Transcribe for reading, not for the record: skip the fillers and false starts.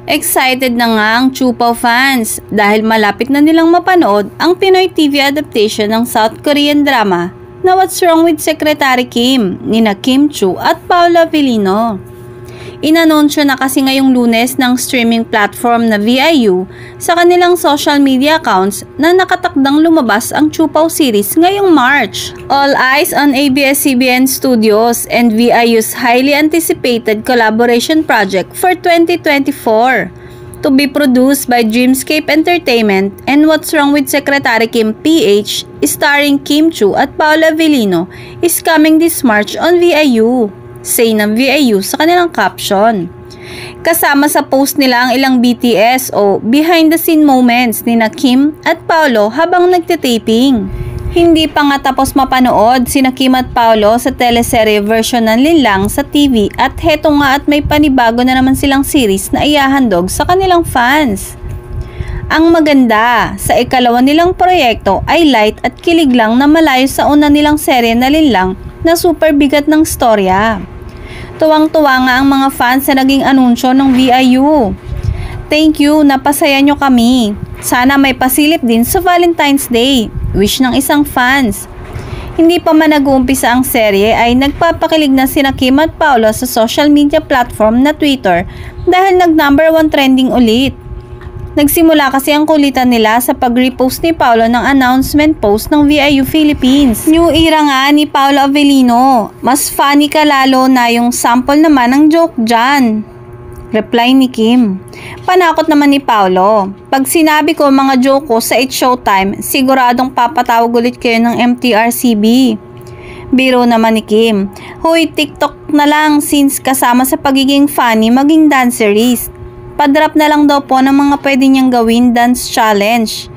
Excited na nga ang Chupaw fans dahil malapit na nilang mapanood ang Pinoy TV adaptation ng South Korean drama na What's Wrong with Secretary Kim nina Kim Chu at Paolo Avellino. Inanunsyo na kasi ngayong Lunes ng streaming platform na VIU sa kanilang social media accounts na nakatakdang lumabas ang Chupaw series ngayong March. All eyes on ABS-CBN Studios and VIU's highly anticipated collaboration project for 2024. To be produced by Dreamscape Entertainment and What's Wrong with Secretary Kim PH, starring Kim Chu at Paolo Avellino, is coming this March on VIU. Say ng VIU sa kanilang caption. Kasama sa post nila ang ilang BTS o behind the scene moments nina Kim at Paolo habang nagtitaping. Hindi pa nga tapos mapanood sina Kim at Paolo sa teleserye version ng Linlang sa TV at heto nga at may panibago na naman silang series na ihahandog sa kanilang fans. Ang maganda, sa ikalawa nilang proyekto ay light at kilig lang na malayo sa una nilang serye na Linlang na super bigat ng storya. Tuwang-tuwa nga ang mga fans sa naging anunsyo ng VIU. Thank you, napasaya nyo kami. Sana may pasilip din sa Valentine's Day. Wish ng isang fans. Hindi pa man nag-uumpisa ang serye ay nagpapakilig na sina Kim at Paolo sa social media platform na Twitter dahil nag-number 1 trending ulit. Nagsimula kasi ang kulitan nila sa pag-repost ni Paolo ng announcement post ng VIU Philippines. New era nga ni Paolo Avellino. Mas funny ka lalo na yung sample naman ng joke dyan. Reply ni Kim. Panakot naman ni Paolo. Pag sinabi ko mga joke ko sa It's Showtime, siguradong papatawag ulit kayo ng MTRCB. Biro naman ni Kim. Hoy, TikTok na lang since kasama sa pagiging funny maging dancerist. Padrop na lang daw po ng mga pwede niyang gawin dance challenge.